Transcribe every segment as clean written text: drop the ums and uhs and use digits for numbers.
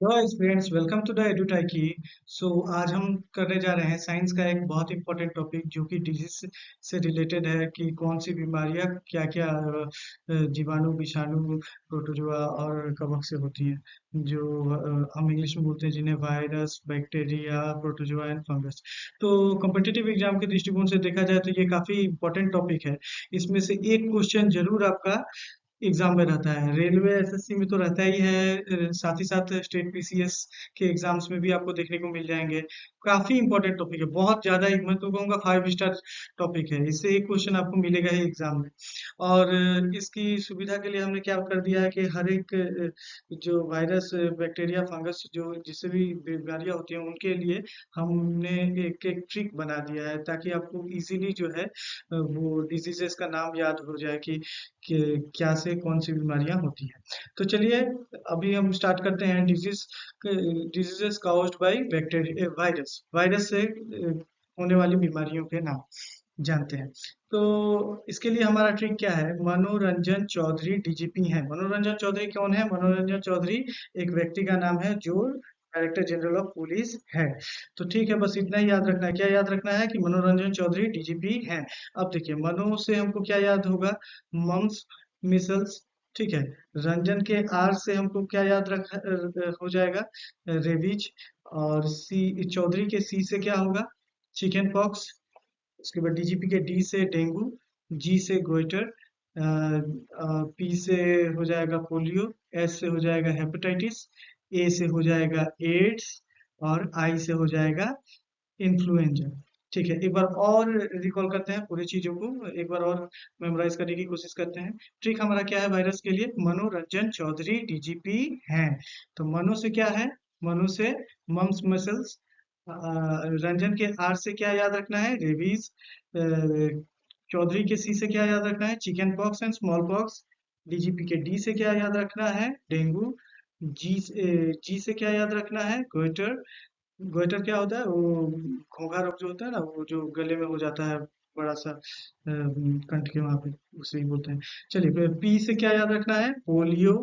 Hello students, welcome to the एडुटाइकी। So आज हम करने जा रहे हैं साइंस का एक बहुत इंपॉर्टेंट टॉपिक जो कि डिजीज से रिलेटेड है कि कौन सी बीमारियां क्या क्या जीवाणु विषाणु प्रोटोजोआ और कवक से होती हैं, जो हम इंग्लिश में बोलते हैं जिन्हें virus bacteria protozoa and fungus. तो कॉम्पिटिटिव एग्जाम के दृष्टिकोण से देखा जाए तो ये काफी इंपॉर्टेंट टॉपिक है। इसमें से एक क्वेश्चन जरूर आपका एग्जाम में रहता है। रेलवे एसएससी में तो रहता ही है, साथ ही साथ स्टेट पीसीएस के एग्जाम्स में भी आपको देखने को मिल जाएंगे। काफी इंपॉर्टेंट टॉपिक है, बहुत ज्यादा ही, मैं तो कहूँगा 5 स्टार टॉपिक है। इससे एक क्वेश्चन आपको मिलेगा ही एग्जाम में। और इसकी सुविधा के लिए हमने क्या कर दिया है कि हर एक जो वायरस बैक्टीरिया फंगस जो जिससे भी बीमारियां होती हैं उनके लिए हमने एक एक ट्रिक बना दिया है, ताकि आपको इजीली जो है वो डिजीजेस का नाम याद हो जाए कि क्या से कौन सी बीमारियां होती हैं। तो चलिए अभी हम स्टार्ट करते हैं। Diseases caused by bacteria virus virus से होने वाली बीमारियों के नाम जानते हैं। तो इसके लिए हमारा ट्रिक क्या है? मनोरंजन चौधरी डीजीपी हैं। मनोरंजन चौधरी कौन है? मनोरंजन चौधरी एक व्यक्ति का नाम है जो डायरेक्टर जनरल ऑफ पुलिस है। तो ठीक है, बस इतना ही याद रखना है। क्या याद रखना है? कि मनोरंजन चौधरी डीजीपी हैं। अब देखिए, मनो से हमको क्या याद होगा? Mumps, measles. ठीक है। रंजन के आर से हमको क्या याद हो जाएगा? रेबीज। और सी, चौधरी के सी से क्या होगा? Chicken pox. उसके बाद डीजीपी के डी से डेंगू, जी से गोइटर, पी से हो जाएगा पोलियो, एस से हो जाएगा हेपेटाइटिस, ए से हो जाएगा एड्स, और आई से हो जाएगा इन्फ्लुएंजा। ठीक है, एक बार और रिकॉल करते हैं पूरी चीजों को, एक बार और मेमोराइज करने की कोशिश करते हैं। ट्रिक हमारा क्या है वायरस के लिए? मनोरंजन चौधरी डीजीपी हैं। तो मनो से क्या है? मनो से मम्स मसल्स। रंजन के आर से क्या याद रखना है? रेबीज। चौधरी के सी से क्या याद रखना है? Chicken pox and small pox. DGP के डी से क्या याद रखना है? डेंगू। जी से क्या याद रखना है? गोइटर। गोइटर क्या होता है? वो घोंघा रोग जो होता है ना, वो जो गले में हो जाता है, बड़ा सा कंठ के वहां पे, उसे ही बोलते हैं। चलिए, फिर पी से क्या याद रखना है? पोलियो।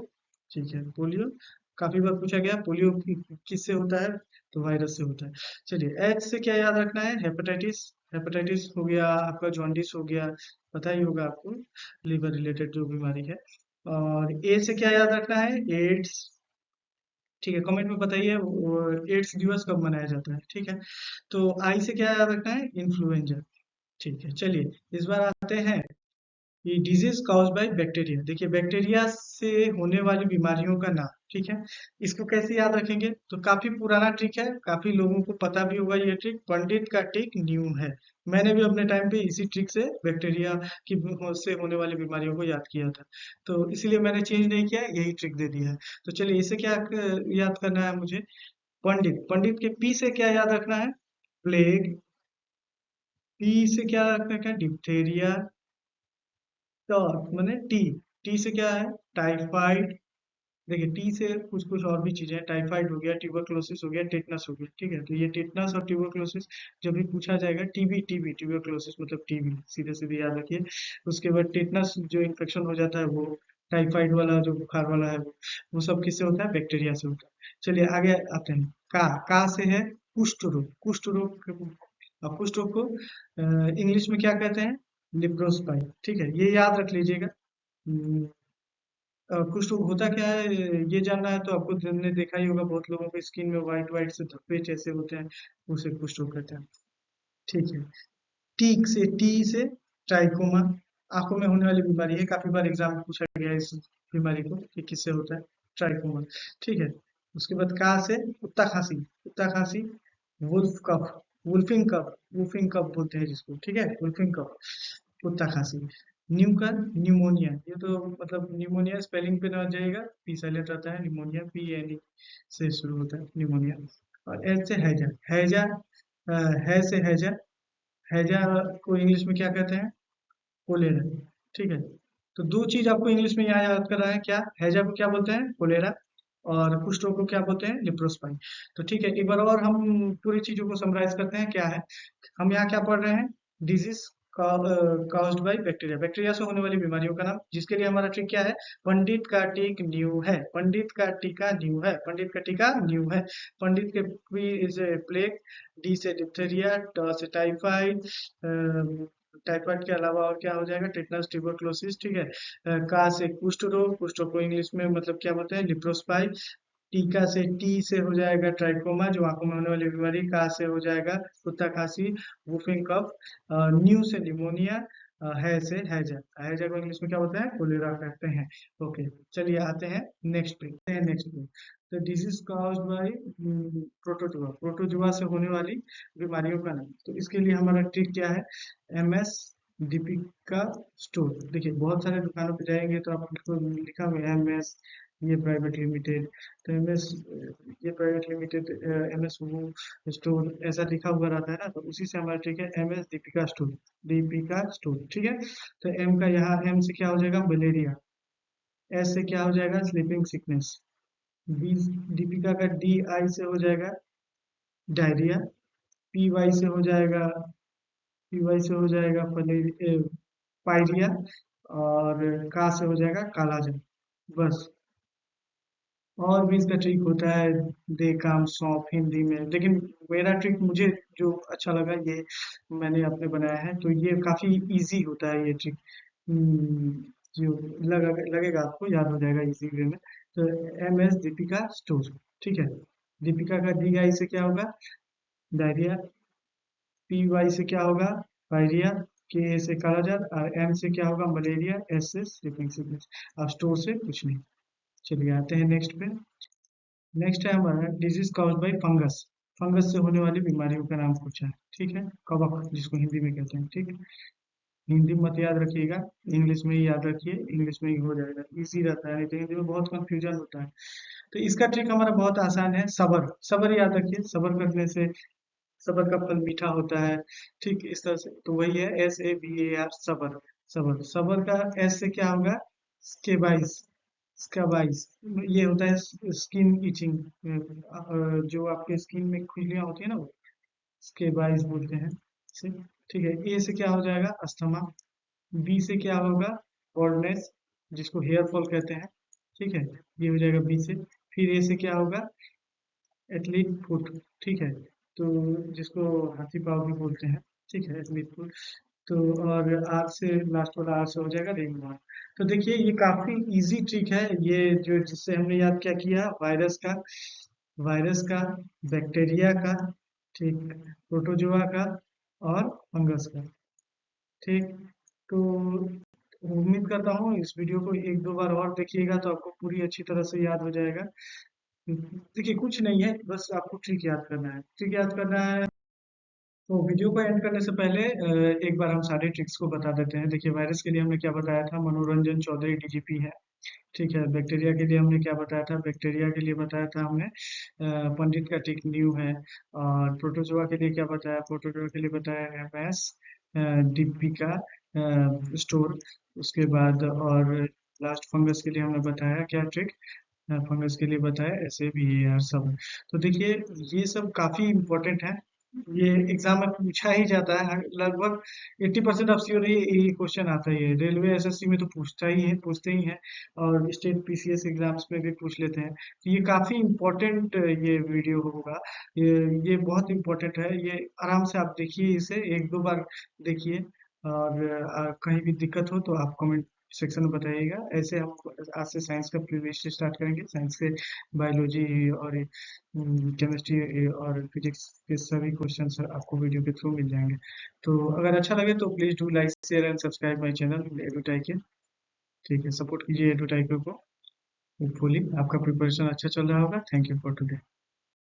ठीक है, पोलियो काफी बार पूछा गया। पोलियो किससे होता है? तो वायरस से होता है। चलिए, एच से क्या याद रखना है? हेपेटाइटिस। हेपेटाइटिस हो गया आपका, जॉन्डिस हो गया, पता ही होगा आपको, लिवर रिलेटेड जो बीमारी है। और ए से क्या याद रखना है? एड्स। ठीक है, कमेंट में बताइए एड्स दिवस कब मनाया जाता है। ठीक है। तो आई से क्या याद रखना है? इन्फ्लुएंजा। ठीक है, चलिए इस बार आते हैं कि डिजीज कॉज बाय बैक्टीरिया। देखिए, बैक्टीरिया से होने वाली बीमारियों का नाम। ठीक है, इसको कैसे याद रखेंगे? तो काफी पुराना ट्रिक है, काफी लोगों को पता भी होगा ये ट्रिक। पंडित का ट्रिक न्यू है। मैंने भी अपने टाइम पे इसी ट्रिक से बैक्टीरिया की से होने वाली बीमारियों को याद किया था। तो इसीलिए मैंने चेंज नहीं किया, यही ट्रिक दे दिया है। तो चलिए, इसे क्या याद करना है मुझे? पंडित। पंडित के पी से क्या याद रखना है? प्लेग। पी से क्या रखना है? डिप्थेरिया। मैंने टी। टी से क्या है? टाइफाइड। देखिए, टी से कुछ कुछ और भी चीजें हैं। टाइफाइड हो गया, ट्यूबरक्लोसिस हो गया, टेटनस हो गया। ठीक है, तो ये टेटनस और ट्यूबरक्लोसिस जब भी पूछा जाएगा, टीबी टीबी ट्यूबरक्लोसिस मतलब टीबी, सीधे सीधे याद रखिए। उसके बाद टेटनस जो इन्फेक्शन हो जाता है वो, टाइफाइड वाला जो बुखार वाला है वो सब किससे होता है? बैक्टीरिया से होता है। चलिए आगे आते हैं। का से है कुष्ठ रोग। कुष्ठ रोग, अब कुष्ठ रोग को इंग्लिश में क्या कहते हैं? लिप्रोस्पाइट। ठीक है, ये याद रख लीजिएगा। हम्म, कुष्ठ रोग होता क्या है ये जानना है तो आपको ने देखा ही होगा, बहुत लोगों के स्किन में व्हाइट व्हाइट से धब्बे जैसे होते हैं, उसे कुष्ठ रोग कहते हैं। ठीक है। टी से ट्राइकोमा, आंखों में होने वाली बीमारी है। काफी बार एग्जाम में पूछा गया है इस बीमारी को कि किससे होता है? ट्राइकोमा। ठीक है। उसके बाद का से कुत्ता खांसी। कुत्ता खांसी। वुल्फ कफ। वुल्फिंग कफ बोलते हैं जिसको। ठीक है, वुल्फिंग कफ, कुत्ता खांसी। न्यूकन, न्यूमोनिया। ये तो मतलब न्यूमोनिया स्पेलिंग पे ना जाएगा, पी साइलेंट रहता है। न्यूमोनिया पी एन ई से शुरू होता है न्यूमोनिया। और एच से हैजा। हैजा, है से हैजा। हैजा को इंग्लिश में क्या कहते हैं? कोलेरा। ठीक है। तो दो चीज आपको इंग्लिश में यहाँ याद कर रहा है। क्या? हैजा को क्या बोलते हैं? कोलेरा। और कुष्ठ रोग को क्या बोलते हैं? लिप्रोस्पाइन। तो ठीक है, एक बार और हम पूरी चीजों को समराइज करते हैं। क्या है? हम यहाँ क्या पढ़ रहे हैं? Disease caused by bacteria, bacteria से होने वाली बीमारियों का नाम, जिसके लिए हमारा ट्रिक क्या है, पंडित का टीक न्यू है, पंडित का टीका न्यू है, पंडित का टीका न्यू है। पंडित के पी से प्लेग, डी से डिप्थेरिया, ट से टाइफाइड, टाइफाइड के अलावा और क्या हो जाएगा, टेटनस, ट्यूबरक्लोसिस, ठीक है। का से कुष्ठ रोग, कुष्ठ रोग को इंग्लिश में मतलब क्या बोलते हैं, लिप्रोस्पाई। टीका से टी से हो जाएगा ट्राइकोमा, जो आंखों में होने वाली बीमारी। का से हो जाएगा कुत्ता खांसी, वुफिंग कफ। न्यू से निमोनिया। है से हैजा, हैजा को इंग्लिश में क्या बोलते हैं, कोलेरा कहते हैं। ओके, चलिए आते हैं नेक्स्ट पे, तो disease caused bye protozoa, protozoa से होने वाली बीमारियों का नाम। तो इसके लिए हमारा ट्रिक क्या है, एमएस दीपिका स्टोर। देखिए बहुत सारे दुकानों पे जाएंगे तो आपको लिखा हुआ है एमएस ये प्राइवेट लिमिटेड, तो एमएस ये प्राइवेट लिमिटेड, एमएस स्टोर ऐसा लिखा हुआ रहता है ना, तो उसी से हमारा ठीक है, MS Deepika store, Deepika store, ठीक है। तो एम का यहाँ एम से क्या हो जाएगा, मलेरिया। एस से क्या हो जाएगा, स्लीपिंग सिकनेस। बी, दीपिका का डी आई से हो जाएगा डायरिया। पी वाई से हो जाएगा, पी वाई से हो जाएगा पायरिया। और का से हो जाएगा कालाजन। बस, और भी इसका ट्रिक होता है, दे काम सौंप हिंदी में, लेकिन मेरा ट्रिक मुझे जो अच्छा लगा ये मैंने अपने बनाया है, तो ये काफी इजी होता है ये ट्रिक। जो लगेगा आपको याद हो जाएगा इजी वे में। तो एम एस दीपिका स्टोर, ठीक है। दीपिका का डी आई से क्या होगा, डायरिया। पी वाई से क्या होगा, पायरिया। के ए से कालाजार, और एम से क्या होगा, मलेरिया। एस से स्लीपिंग सिकनेस। अब स्टोर से कुछ नहीं। चलिए आते हैं नेक्स्ट पे। नेक्स्ट है हमारा disease cause by fungus, fungus से होने वाली बीमारियों का नाम पूछा है, ठीक है। कवक जिसको हिंदी में कहते हैं, ठीक है। हिंदी में मत याद रखिएगा, इंग्लिश में ही याद रखिए, इंग्लिश में ही हो जाएगा, इजी रहता है, नहीं तो हिंदी में बहुत कंफ्यूजन होता है। तो इसका ट्रिक हमारा बहुत आसान है, सबर, सबर याद रखिए, सबर करने से सबर का फल मीठा होता है, ठीक इस तरह से, तो वही है SABAR, सबर। सबर, सबर का एस से क्या होगा, स्केबाइस, स्केबाइस। ये होता है स्किन इचिंग, जो आपके स्किन में खुजलियां होती है ना, वो स्केबाइस बोलते हैं इसे, ठीक है। ए से क्या हो जाएगा, अस्थमा। बी से क्या होगा, बॉल्डनेस, जिसको हेयर फॉल कहते हैं, ठीक है, ये हो जाएगा बी से। फिर ए से क्या होगा, एथलीट फुट, ठीक है, तो जिसको हाथी पाँव भी बोलते हैं, ठीक है, एथलीट फुट। तो और आर से लास्ट वाला आर से हो जाएगा रिंगवर्म। तो देखिए ये काफी इजी ट्रिक है, ये जो जिससे हमने याद क्या किया, वायरस का, वायरस का, बैक्टीरिया का, ठीक, प्रोटोजोआ का, और फंगस का, ठीक। तो उम्मीद करता हूँ इस वीडियो को एक दो बार और देखिएगा तो आपको पूरी अच्छी तरह से याद हो जाएगा। देखिए कुछ नहीं है, बस आपको ट्रिक याद करना है, ट्रिक याद करना है। तो वीडियो को एंड करने से पहले एक बार हम सारे ट्रिक्स को बता देते हैं। देखिए वायरस के लिए हमने क्या बताया था, मनोरंजन चौधरी डीजीपी है, ठीक है। बैक्टीरिया के लिए हमने क्या बताया था, बैक्टीरिया के लिए बताया था हमने पंडित का टिक न्यू है। और प्रोटोजोआ के लिए क्या बताया, प्रोटोजोआ के लिए बताया एमएस दीपिका स्टोर। उसके बाद और लास्ट फंगस के लिए हमने बताया क्या ट्रिक, फंगस के लिए बताया ऐसे भी है यार सब। तो देखिए ये सब काफी इम्पोर्टेंट है, ये एग्जाम में पूछा ही जाता है, लगभग 80% ऑफ श्योर ये क्वेश्चन आता ही है, रेलवे एसएससी में तो पूछता ही है, पूछते ही है, और स्टेट पीसीएस एग्जाम्स में भी पूछ लेते हैं। तो ये काफी इम्पोर्टेंट ये वीडियो होगा, ये बहुत इम्पोर्टेंट है, ये आराम से आप देखिए, इसे एक दो बार देखिए, और कहीं भी दिक्कत हो तो आप कमेंट सेक्शन में बताइएगा। ऐसे हम आज से साइंस का प्रीवियस स्टार्ट करेंगे, साइंस के बायोलॉजी और केमिस्ट्री और फिजिक्स के सभी क्वेश्चंस आपको वीडियो के थ्रू मिल जाएंगे। तो अगर अच्छा लगे तो please do like share and subscribe my channel Edutai के, ठीक है, सपोर्ट कीजिए एडुटाई को। होपफुली आपका प्रिपरेशन अच्छा चल रहा होगा। Thank you for today.